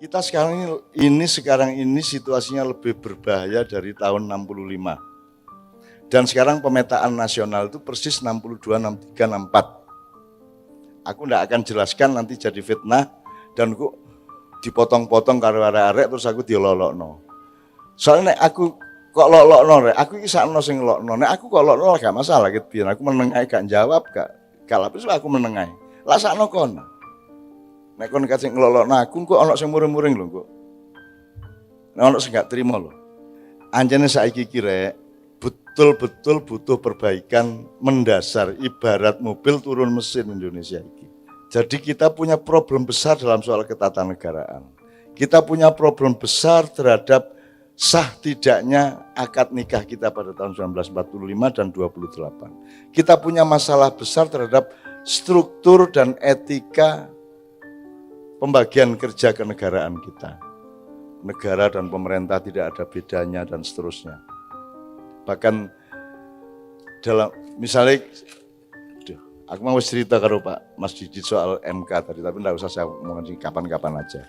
Kita sekarang ini situasinya lebih berbahaya dari tahun 65. Dan sekarang pemetaan nasional itu persis 62, 63, 64. Aku tidak akan jelaskan nanti jadi fitnah dan kok dipotong-potong karo arek-arek terus aku dilolokno. Soalnya aku kok lolokno rek, aku iki sakno sing lolokno. Nek aku kok lolokno gak masalah gitu biar aku menengahi gak jawab gak lapis aku menengahi. Lah sakno kon. Nek kon kasih ngelolokno aku kok ana sing muring-muring lho kok. Nek ana sing gak trimo lho. Anjene saiki iki rek betul-betul butuh perbaikan mendasar ibarat mobil turun mesin Indonesia ini. Jadi kita punya problem besar dalam soal ketatanegaraan. Kita punya problem besar terhadap sah tidaknya akad nikah kita pada tahun 1945 dan 28. Kita punya masalah besar terhadap struktur dan etika pembagian kerja kenegaraan kita. Negara dan pemerintah tidak ada bedanya dan seterusnya. Bahkan dalam misalnya aku mau cerita karo Pak Mas Didit soal MK tadi, tapi enggak usah saya ngomongin kapan-kapan aja.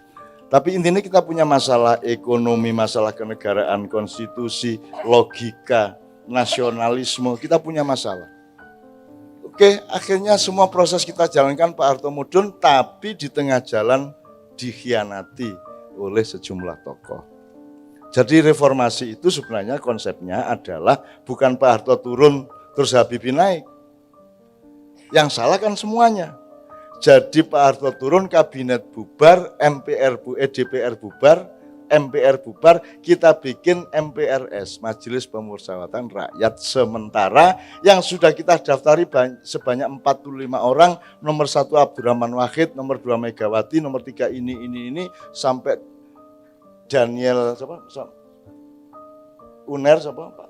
Tapi intinya kita punya masalah ekonomi, masalah kenegaraan, konstitusi, logika, nasionalisme, kita punya masalah. Oke, akhirnya semua proses kita jalankan Pak Harto Mudun, tapi di tengah jalan dikhianati oleh sejumlah tokoh. Jadi reformasi itu sebenarnya konsepnya adalah bukan Pak Harto turun terus Habibie naik. Yang salah kan semuanya. Jadi Pak Harto turun, kabinet bubar, DPR bubar, MPR bubar, kita bikin MPRS, Majelis Pemusyawaratan Rakyat Sementara, yang sudah kita daftari sebanyak 45 orang, nomor 1 Abdurrahman Wahid, nomor 2 Megawati, nomor 3 ini, sampai Daniel Uner Pak?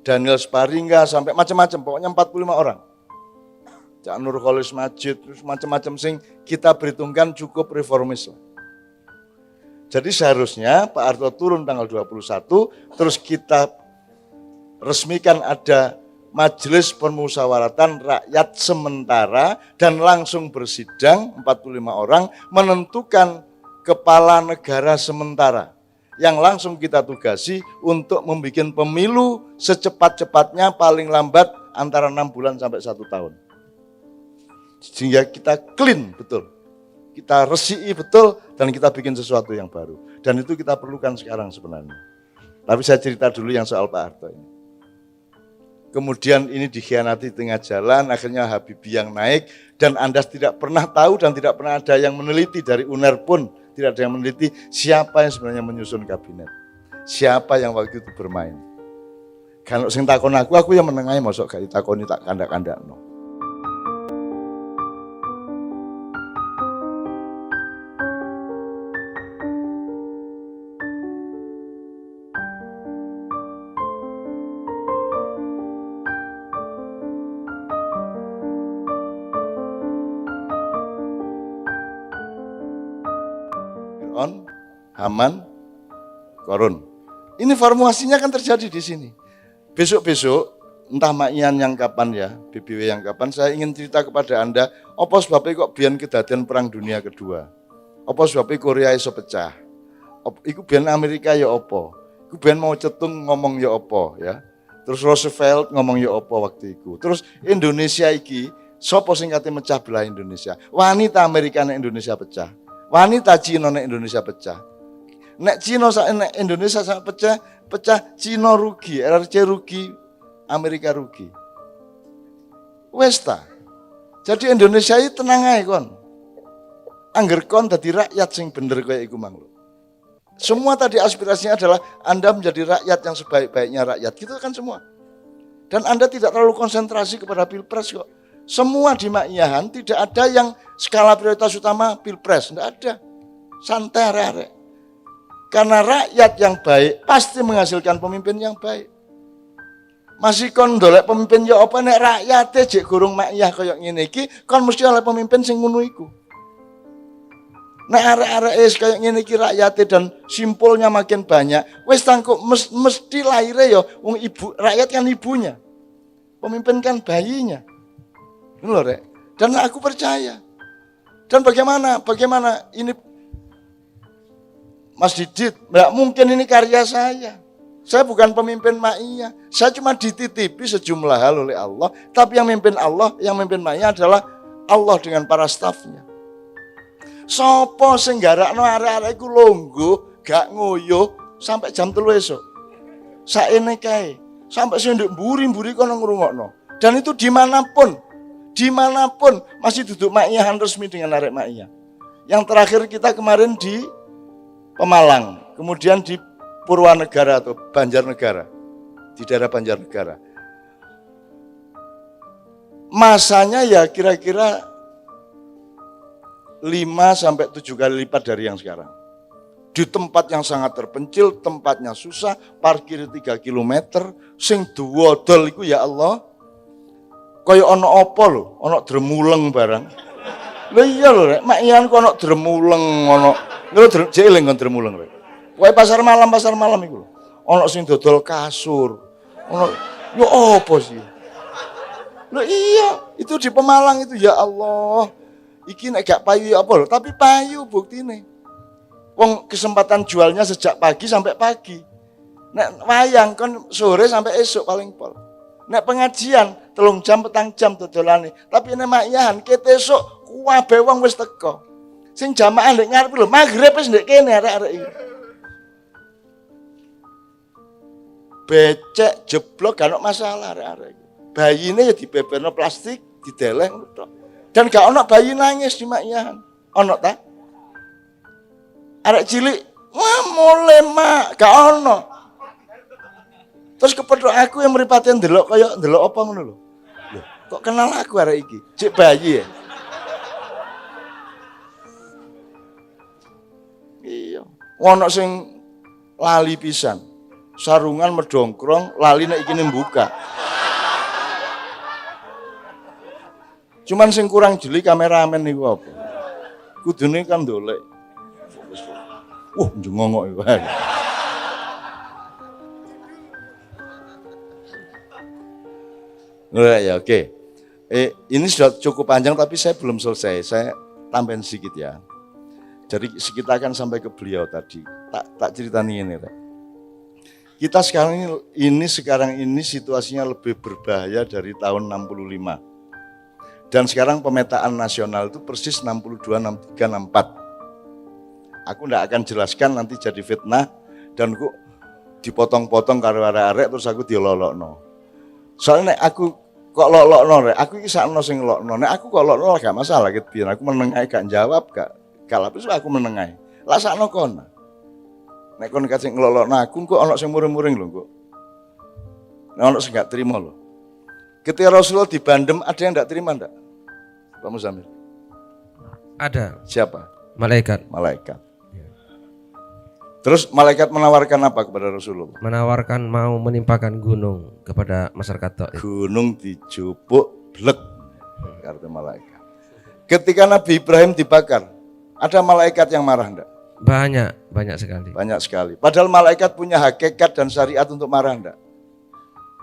Daniel Sparingga sampai macam-macam, pokoknya 45 orang. Cak Nurholis Majid, terus macam-macam sing kita perhitungkan cukup reformis lah. Jadi seharusnya Pak Harto turun tanggal 21, terus kita resmikan ada Majelis Permusyawaratan Rakyat Sementara dan langsung bersidang 45 orang menentukan kepala negara sementara yang langsung kita tugasi untuk membuat pemilu secepat-cepatnya paling lambat antara 6 bulan sampai 1 tahun. Sehingga kita clean betul, kita resiki betul dan kita bikin sesuatu yang baru. Dan itu kita perlukan sekarang sebenarnya. Tapi saya cerita dulu yang soal Pak Harto ini. Kemudian ini dikhianati tengah jalan, akhirnya Habibie yang naik dan Anda tidak pernah tahu dan tidak pernah ada yang meneliti dari UNER pun. Tidak ada yang meneliti siapa yang sebenarnya menyusun kabinet. Siapa yang waktu itu bermain. Kalau sing takon aku yang menengahi mosok gak ditakoni tak kandak-kandak no. Haman, Korun. Ini formulasinya kan terjadi di sini. Besok-besok, entah Makian yang kapan ya, BBW yang kapan, saya ingin cerita kepada Anda, apa sebabnya kok biyen kedadian Perang Dunia Kedua? Apa sebabnya Korea iso pecah? Iku biyen Amerika ya apa? Iku biyen mau cetung ngomong ya apa ya? Terus Roosevelt ngomong ya apa waktu itu? Terus Indonesia iki, sapa sing kate mecah belah Indonesia? Wanita Amerika nek Indonesia pecah. Wanita Cina nek Indonesia pecah. Nek Cina nek Indonesia sak pecah Cina rugi, RRC rugi, Amerika rugi. Wes ta. Jadi Indonesia ini tenang ae kon. Angger kon dadi rakyat sing bener kaya iku mang lho. Semua tadi aspirasinya adalah Anda menjadi rakyat yang sebaik-baiknya rakyat. Gitu kan semua. Dan Anda tidak terlalu konsentrasi kepada Pilpres kok. Semua di Makiyahan tidak ada yang skala prioritas utama Pilpres, tidak ada. Santai arek-arek. Karena rakyat yang baik pasti menghasilkan pemimpin yang baik. Masih kon ndolek pemimpin ya apa nek rakyate jek gurung Makiyah kaya ngene iki, kon mesti oleh pemimpin sing ngono iku. Nek arek-arek kaya ngene iki rakyate dan simpulnya makin banyak, wis tangkuk mesti lahire ya wong ibu, rakyat kan ibunya. Pemimpin kan bayinya. Ngono lho, Rek. Dan aku percaya. Dan bagaimana ini Mas Didit, nggak mungkin ini karya saya. Saya bukan pemimpin Ma'iyah. Saya cuma dititipi sejumlah hal oleh Allah. Tapi yang memimpin Allah, yang memimpin Ma'iyah adalah Allah dengan para stafnya. Sopo sing garakno arek-arek iku longgo, gak ngoyo sampai jam 3 esuk. Saene kae, sampai sing nduk mburi-mburi kono ngrungokno. Dan itu dimanapun masih duduk Ma'iyahan resmi dengan arek Ma'iyah. Yang terakhir kita kemarin di Pemalang, kemudian di Purwanegara atau Banjarnegara, di daerah Banjarnegara. Masanya ya kira-kira 5-7 kali lipat dari yang sekarang. Di tempat yang sangat terpencil, tempatnya susah, parkir 3 km, sing duwodol iku ya Allah, kaya ana apa lho, ana dremuleng barang. Lha iya lho, Rek, Ma'iyahan kok ana dremuleng, ana lho jeling kon dremuleng, Rek. Wae pasar malam iku lho. Ana sing dodol kasur. Ana yo apa sih? Lho iya, itu di Pemalang itu ya Allah. Iki nek gak payu ya apa lho, tapi payu buktine. Wong kesempatan jualnya sejak pagi sampai pagi. Nek wayang kon sore sampai esok paling pol. Nek pengajian 3 jam 4 jam dodolane. Tapi nek Ma'iyahan kete esuk kabeh wong wis teko. Sing jamaah ndek ngarep lho, magrib wis ndek kene arek-arek iki. Becek jeblok gak ono masalah arek-arek iki. Bayine ya dibeberno plastik, dideleh tok. Dan gak ono bayi nangis di Ma'iyahan. Ono ta? Arek cilik, wah mulai mak, gak ono. Terus kepethuk aku yang mripate ndelok kaya ndelok apa ngono lho. Loh, kok kenal aku arek iki? Cek bayi ya. Iya. Ono sing lali pisan. Sarungan medongkrong, lali nek iki buka. Cuman sing kurang jeli kameramen niku apa? Kudune kan ndolek. Njengongok iku. Ya oke. Ini sudah cukup panjang tapi saya belum selesai. Saya tambahin sedikit ya. Jadi kita akan sampai ke beliau tadi. Tak ceritain ini, Rek. Kita sekarang ini situasinya lebih berbahaya dari tahun 65. Dan sekarang pemetaan nasional itu persis 62, 63, 64. Aku tidak akan jelaskan nanti jadi fitnah dan kok dipotong-potong karo arek-arek terus aku dilolokno. Soalnya nek aku kok lolokno rek, aku iki sakno sing lolokno. Nek aku kok lolokno gak masalah ket biyen aku menengae gak jawab gak lapis aku menengae. Lah sakno kono. Nek kon kasih ngelolokno aku kok ana sing muring-muring lho kok. Nek ana sing gak terima lho. Ketika Rasulullah di Bandem ada yang gak terima ndak? Pak Muzamil? Ada. Siapa? Malaikat. Terus malaikat menawarkan apa kepada Rasulullah? Menawarkan mau menimpakan gunung kepada masyarakat Taif. Gunung dijupuk blek kata malaikat. Ketika Nabi Ibrahim dibakar, ada malaikat yang marah enggak? Banyak sekali. Banyak sekali. Padahal malaikat punya hakikat dan syariat untuk marah enggak?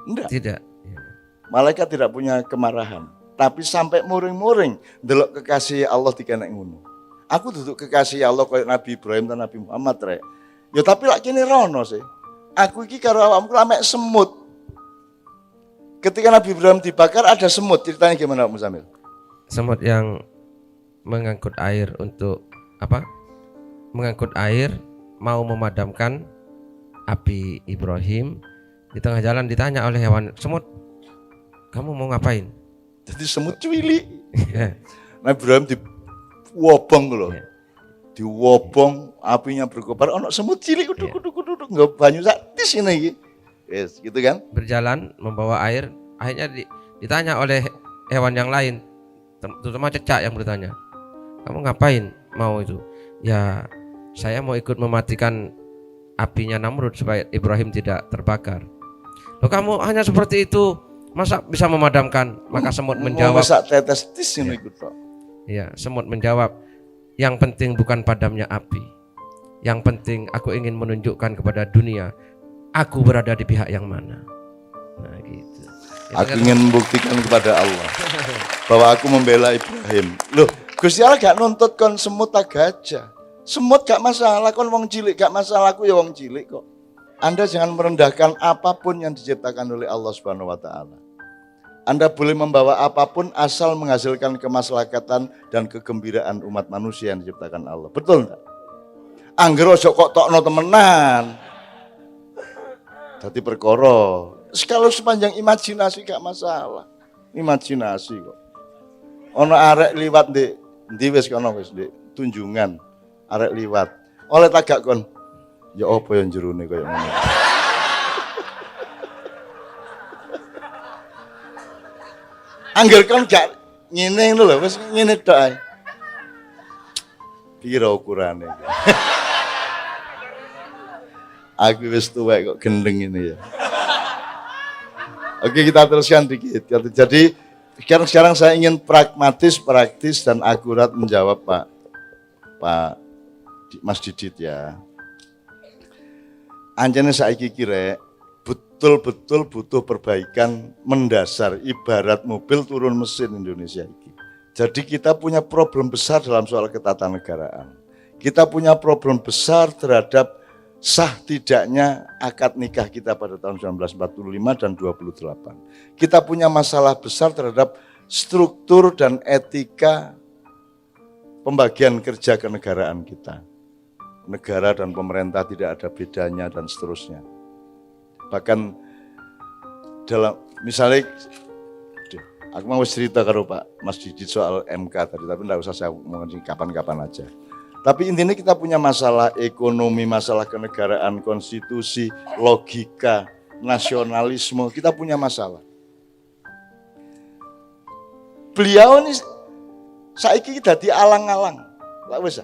Enggak. Tidak. Malaikat tidak punya kemarahan. Tapi sampai muring-muring delok kekasih Allah dikenek ngono. Aku duduk kekasih Allah kayak Nabi Ibrahim dan Nabi Muhammad rek. Ya tapi lak kene rono sih. Aku iki karo awakmu lamek semut. Ketika Nabi Ibrahim dibakar ada semut. Ceritanya gimana Pak Muzamil? Semut yang mengangkut air untuk apa? Mengangkut air mau memadamkan api Ibrahim. Di tengah jalan ditanya oleh hewan, semut, kamu mau ngapain? Jadi semut cuwili. Nabi Ibrahim diwobong loh. Diwobong, apinya berkobar, ono semut cilik kuduk nggak banyu satis ini iki. Yes, gitu kan? Berjalan membawa air, akhirnya ditanya oleh hewan yang lain, terutama cecak yang bertanya, kamu ngapain mau itu? Ya, saya mau ikut mematikan apinya Namrud supaya Ibrahim tidak terbakar. Loh, kamu hanya seperti itu, masa bisa memadamkan? Maka semut menjawab. Masa tetes tis ini ikut Pak. Iya, semut menjawab, yang penting bukan padamnya api. Yang penting aku ingin menunjukkan kepada dunia, aku berada di pihak yang mana. Nah gitu. Aku ingin membuktikan kepada Allah bahwa aku membela Ibrahim. Loh, Gusti Allah gak nuntut kon semut tak gajah. Semut gak masalah, kon wong cilik gak masalah, aku ya wong cilik kok. Anda jangan merendahkan apapun yang diciptakan oleh Allah Subhanahu wa taala. Anda boleh membawa apapun asal menghasilkan kemaslahatan dan kegembiraan umat manusia yang diciptakan Allah. Betul enggak? Angger ojo kok tokno temenan. Dadi perkara. Kalau sepanjang imajinasi gak masalah. Imajinasi kok. Ono arek liwat ndi wis kono wis ndek Tunjungan. Arek liwat. Oleh tagak kon. Ya apa yang jerone kaya ngono. Angger kon gak ngene ngono lho, wis ngene tok ae. Pira ukurane. Aku wis tuwek kok gendeng ini ya. Oke, kita teruskan dikit. Jadi sekarang saya ingin pragmatis, praktis dan akurat menjawab Pak Mas Didit ya. Anjane saiki kira betul-betul butuh perbaikan mendasar, ibarat mobil turun mesin Indonesia ini. Jadi kita punya problem besar dalam soal ketatanegaraan. Kita punya problem besar terhadap sah tidaknya akad nikah kita pada tahun 1945 dan 28. Kita punya masalah besar terhadap struktur dan etika pembagian kerja kenegaraan kita. Negara dan pemerintah tidak ada bedanya dan seterusnya. Bahkan dalam misalnya aku mau cerita karo Pak Mas Didit soal MK tadi, tapi enggak usah saya ngomongin kapan-kapan aja. Tapi intinya kita punya masalah ekonomi, masalah kenegaraan, konstitusi, logika, nasionalisme, kita punya masalah. Beliau ini saiki dadi alang-alang. Lah wis.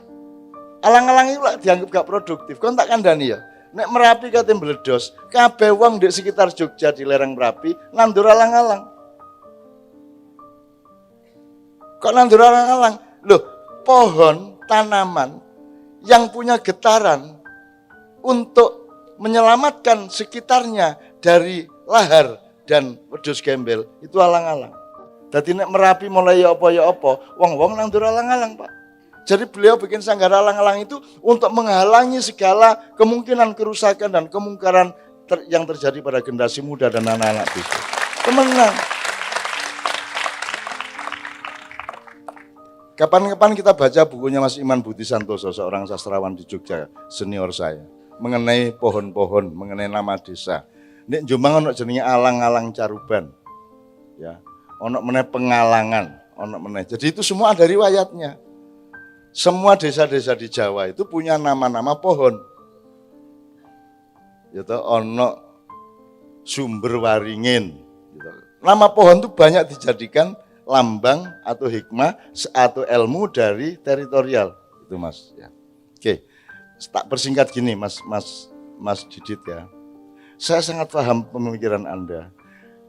Alang-alang itu dianggap gak produktif. Kon tak kandhani ya. Nek Merapi kate mbledos, kabeh wong di sekitar Jogja di lereng Merapi nandur alang-alang. Kok nandur alang-alang? Loh, pohon, tanaman yang punya getaran untuk menyelamatkan sekitarnya dari lahar dan wedhus gembel itu alang-alang. Dadi nek Merapi mulai ya apa, wong-wong nandur alang-alang, Pak. Jadi beliau bikin sanggar alang-alang itu untuk menghalangi segala kemungkinan kerusakan dan kemungkaran yang terjadi pada generasi muda dan anak-anak itu. Temenan. Kapan-kapan kita baca bukunya Mas Iman Budi Santoso, seorang sastrawan di Jogja, senior saya, mengenai pohon-pohon, mengenai nama desa. Nek Jombang ono jenenge alang-alang Caruban. Ya, ono meneh Pengalangan, ono meneh. Jadi itu semua ada riwayatnya. Semua desa-desa di Jawa itu punya nama-nama pohon. Gitu, ono Sumber Waringin. Gitu. Nama pohon itu banyak dijadikan lambang atau hikmah atau ilmu dari teritorial. Itu Mas. Ya. Oke, tak persingkat gini Mas Didit ya. Saya sangat paham pemikiran Anda.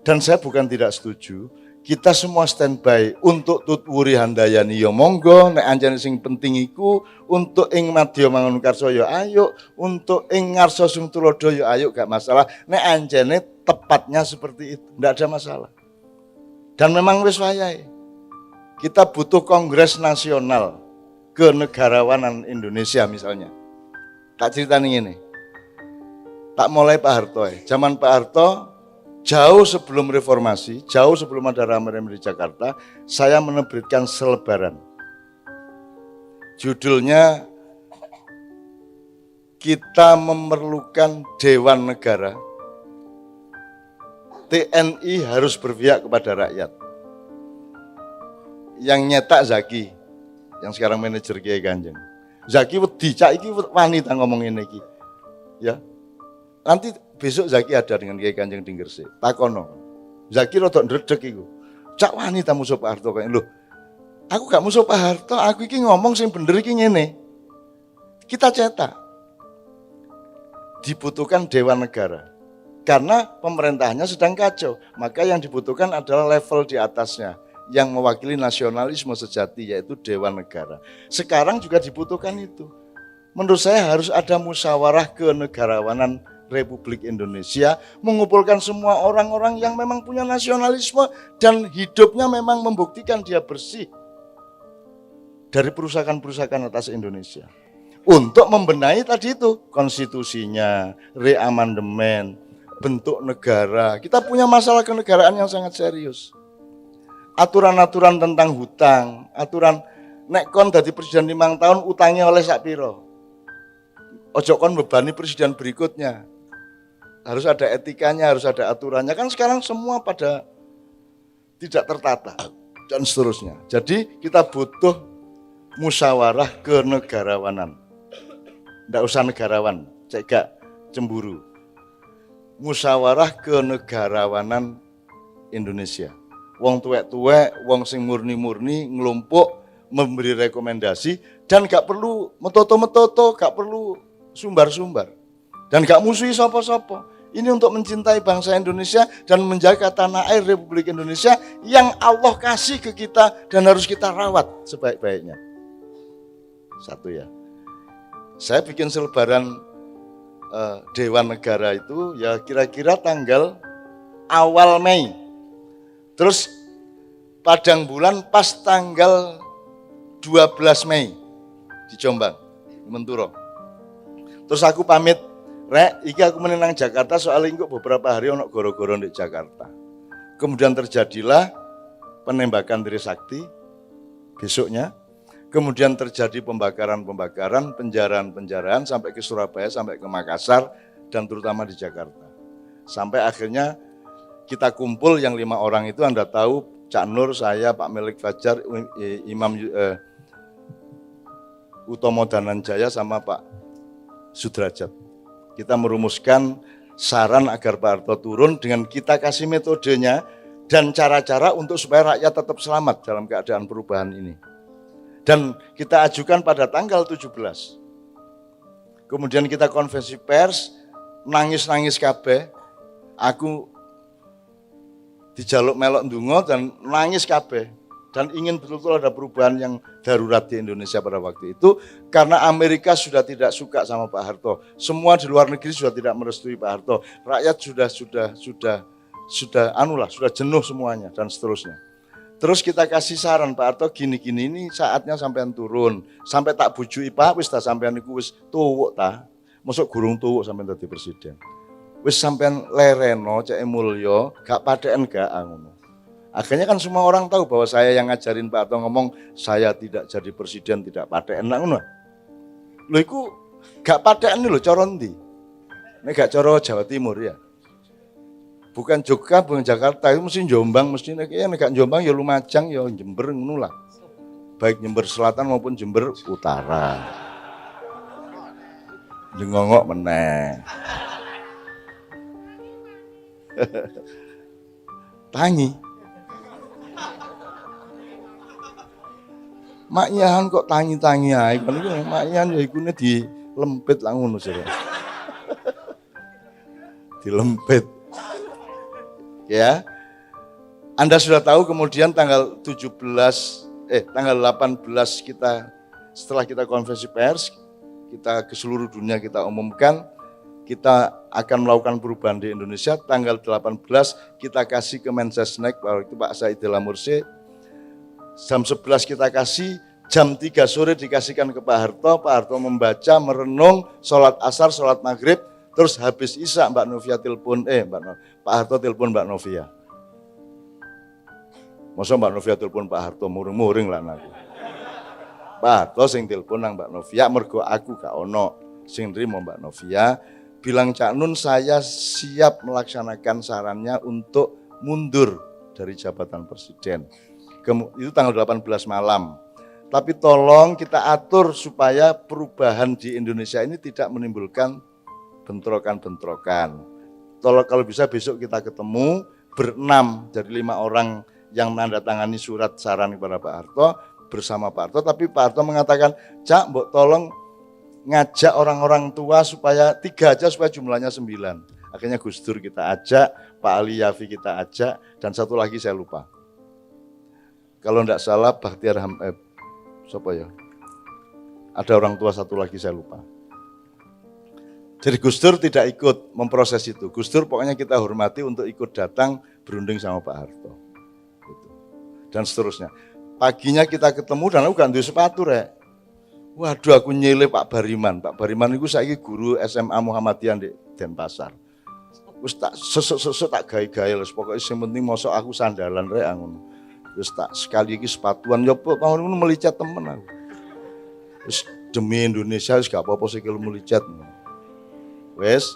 Dan saya bukan tidak setuju. Kita semua standby untuk tutwuri handayani ya monggo, nek anjane sing penting iku untuk ing madya Mangunkarsa ya ayo, untuk ing ngarsa sing tulodo ya ayo, gak masalah. Nek anjane tepatnya seperti itu, ndak ada masalah. Dan memang wis wayahe. Kita butuh kongres nasional kenegarawanan Indonesia misalnya. Tak ceritani ngene. Tak mulai Pak Harto ya. Zaman Pak Harto jauh sebelum reformasi, jauh sebelum ada rame-rame di Jakarta, saya menerbitkan selebaran. Judulnya, kita memerlukan Dewan Negara, TNI harus berpihak kepada rakyat. Yang nyetak Zaki, yang sekarang manajer Kiai Kanjeng. Zaki wedi, cak iki wani ta ngomong ngene iki. Ya. Nanti besok Zaki ada dengan Kiai Kanjeng di Gresik. Takono. Zaki rada ndredeg iku. Cak wani ta musuh Pak Harto kaya lho. Aku gak musuh Pak Harto, aku iki ngomong sing bener iki ngene. Kita cetak. Dibutuhkan Dewan Negara. Karena pemerintahnya sedang kacau, maka yang dibutuhkan adalah level di atasnya yang mewakili nasionalisme sejati, yaitu Dewan Negara. Sekarang juga dibutuhkan itu. Menurut saya harus ada musyawarah kenegarawanan Republik Indonesia, mengumpulkan semua orang-orang yang memang punya nasionalisme dan hidupnya memang membuktikan dia bersih dari perusakan-perusakan atas Indonesia. untuk membenahi tadi itu konstitusinya, reamandemen, bentuk negara. Kita punya masalah kenegaraan yang sangat serius. Aturan-aturan tentang hutang, aturan nek kon dadi presiden 5 tahun utangnya oleh sak piro. Ojo kon bebani presiden berikutnya. Harus ada etikanya, harus ada aturannya. Kan sekarang semua pada tidak tertata dan seterusnya. Jadi kita butuh musyawarah kenegarawanan. Nggak usah negarawan, cek gak cemburu. Musyawarah kenegarawanan Indonesia. Wong tuwek-tuwek, wong sing murni-murni ngelumpuk memberi rekomendasi dan gak perlu metoto-metoto, gak perlu sumbar-sumbar. Dan gak musuhi sapa-sapa. Ini untuk mencintai bangsa Indonesia dan menjaga tanah air Republik Indonesia yang Allah kasih ke kita dan harus kita rawat sebaik-baiknya. Satu ya. Saya bikin selebaran Dewan Negara itu ya kira-kira tanggal awal Mei. Terus padang bulan pas tanggal 12 Mei di Jombang, di Menturo. Terus aku pamit, Rek, iki aku menenang Jakarta soalnya kok beberapa hari ono goro-goro di Jakarta. Kemudian terjadilah penembakan Trisakti besoknya. Kemudian terjadi pembakaran-pembakaran, penjarahan-penjarahan sampai ke Surabaya, sampai ke Makassar, dan terutama di Jakarta. Sampai akhirnya kita kumpul yang 5 orang itu, Anda tahu, Cak Nur, saya, Pak Melik Fajar, Imam Utomo Dananjaya, sama Pak Sudrajat. Kita merumuskan saran agar Pak Harto turun dengan kita kasih metodenya dan cara-cara untuk supaya rakyat tetap selamat dalam keadaan perubahan ini. Dan kita ajukan pada tanggal 17. Kemudian kita konferensi pers, nangis-nangis kabeh. Aku dijaluk melok ndonga dan nangis kabeh. Dan ingin betul-betul ada perubahan yang darurat di Indonesia pada waktu itu. Karena Amerika sudah tidak suka sama Pak Harto. Semua di luar negeri sudah tidak merestui Pak Harto. Rakyat sudah jenuh semuanya dan seterusnya. Terus kita kasih saran, Pak Harto gini-gini ini saatnya sampean turun. Sampai tak bujui Pak, wis ta sampean niku wis tuwuk ta. Mosok gurung tuwuk sampean dadi presiden. Wis sampean lereno cek mulya, gak padeken gak ngono. Akhirnya kan semua orang tahu bahwa saya yang ngajarin Pak Harto ngomong saya tidak jadi presiden tidak padeken ngono. Lho iku gak padeken lho cara ndi? Nek gak cara Jawa Timur ya. Bukan Jogja, bukan Jakarta, itu mesti Jombang, mesti nek Jombang ya Lumajang ya Jember ngono lah. Baik Jember Selatan maupun Jember Utara. Jengongok meneh. Tangi. Maknyahan kok tangi-tangi ae, kan iku maknyahan ya ikune dilempit lah ngono sira. Dilempit. Ya, Anda sudah tahu kemudian tanggal 18 kita setelah kita konferensi pers, kita ke seluruh dunia kita umumkan, kita akan melakukan perubahan di Indonesia. Tanggal 18 kita kasih ke Mensesnek, waktu itu Pak Saidillah Mursi, jam 11 kita kasih, jam 3 sore dikasihkan ke Pak Harto membaca, merenung, sholat asar, sholat maghrib, terus habis isya Mbak Novia telepon, Pak Harto telepon Mbak Novia. Masa Mbak Novia telepon Pak Harto, muring-muring lah aku. Pak Harto sing telepon nang Mbak Novia, mergo aku gak ono, sing nrimo Mbak Novia, bilang Cak Nun saya siap melaksanakan sarannya untuk mundur dari jabatan presiden. Itu tanggal 18 malam. Tapi tolong kita atur supaya perubahan di Indonesia ini tidak menimbulkan bentrokan-bentrokan. Kalau bisa besok kita ketemu berenam dari 5 orang yang menandatangani surat saran kepada Pak Harto bersama Pak Harto. Tapi Pak Harto mengatakan, Cak, mbok tolong ngajak orang-orang tua supaya 3 aja supaya jumlahnya 9. Akhirnya Gus Dur kita ajak, Pak Ali Yafi kita ajak, dan satu lagi saya lupa. Kalau enggak salah Bahtiar siapa ya? Ada orang tua satu lagi saya lupa. Jadi Gus Dur tidak ikut memproses itu. Gus Dur pokoknya kita hormati untuk ikut datang berunding sama Pak Harto. Gitu. Dan seterusnya. Paginya kita ketemu dan aku gak duwe sepatu, Rek. Waduh aku nyele Pak Bariman. Pak Bariman itu saiki guru SMA Muhammadiyah di Denpasar. Wis tak sesuk-sesuk tak gawe-gawe wis pokoke sing penting mosok aku sandalan rek ngono. Wis tak sekali iki sepatuan yo ngono melicet temen aku. Wis demi Indonesia wis gak apa-apa sikil melicet. Wis.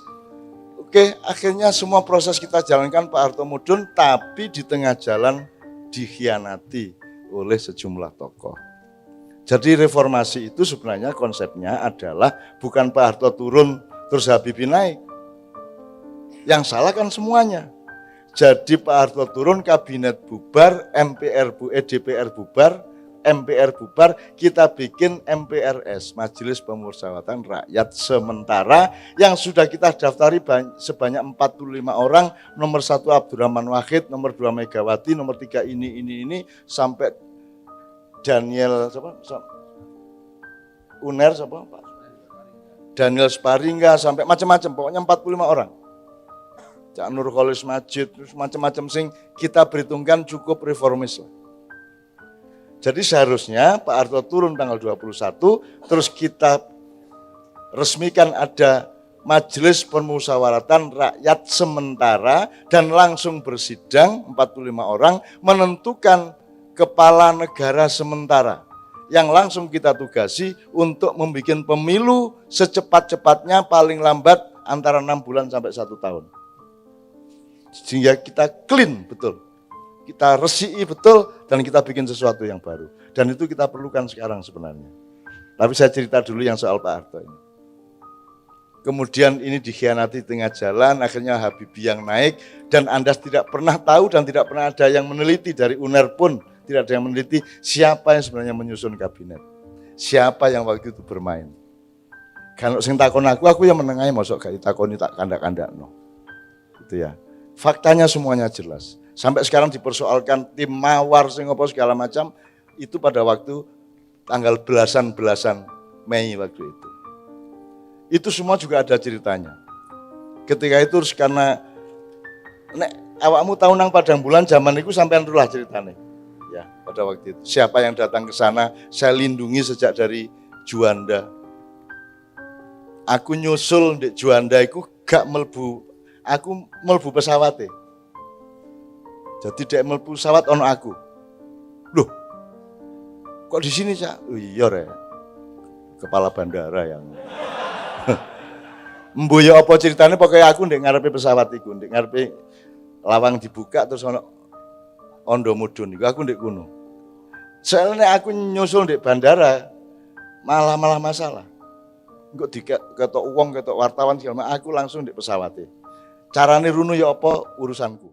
Oke, akhirnya semua proses kita jalankan Pak Harto Mudun tapi di tengah jalan dikhianati oleh sejumlah tokoh. Jadi reformasi itu sebenarnya konsepnya adalah bukan Pak Harto turun terus Habibie naik. Yang salah kan semuanya. Jadi Pak Harto turun, kabinet bubar, DPR bubar, MPR bubar, kita bikin MPRS, Majelis Pemusyawaratan Rakyat Sementara, yang sudah kita daftari sebanyak 45 orang, nomor 1 Abdurrahman Wahid, nomor 2 Megawati, nomor 3 ini, sampai Daniel, Uner, Daniel Sparingga, sampai macam-macam, pokoknya 45 orang. Cak Nurholis Majid, terus macam-macam sing kita perhitungkan cukup reformis lah. Jadi seharusnya Pak Harto turun tanggal 21, terus kita resmikan ada Majelis Permusyawaratan Rakyat Sementara dan langsung bersidang 45 orang menentukan kepala negara sementara yang langsung kita tugasi untuk membuat pemilu secepat-cepatnya paling lambat antara 6 bulan sampai 1 tahun. Sehingga kita clean betul, kita resiki betul dan kita bikin sesuatu yang baru. Dan itu kita perlukan sekarang sebenarnya. Tapi saya cerita dulu yang soal Pak Harto ini. Kemudian ini dikhianati tengah jalan, akhirnya Habibie yang naik dan Anda tidak pernah tahu dan tidak pernah ada yang meneliti, dari UNER pun tidak ada yang meneliti siapa yang sebenarnya menyusun kabinet. Siapa yang waktu itu bermain. Kalau sing takon aku yang menengahi masuk gak ditakoni tak kandak-kandak no. Gitu ya. Faktanya semuanya jelas. Sampai sekarang dipersoalkan tim mawar sing apa segala macam, itu pada waktu tanggal belasan Mei waktu itu. Itu semua juga ada ceritanya. Ketika itu karena nek awakmu tahu nang Padang Bulan zaman itu sampean rulah ceritanya. Ya, pada waktu itu. Siapa yang datang ke sana, saya lindungi sejak dari Juanda. Aku nyusul di Juanda itu gak melbu, aku melbu pesawat. Jadi dia melbu pesawat ono aku. Loh, kok di sini Cak? Oh iya re, kepala bandara yang mboyo apa ceritanya, pokoknya aku ndek ngarepe pesawat iku, ndek ngarepe lawang dibuka terus ono ondo mudun iku, aku ndek kono. Soalnya aku nyusul ndek bandara malah masalah. Engko diketok wong, ketok wartawan segala macam, aku langsung ndek pesawate. Carane runu ya apa urusanku.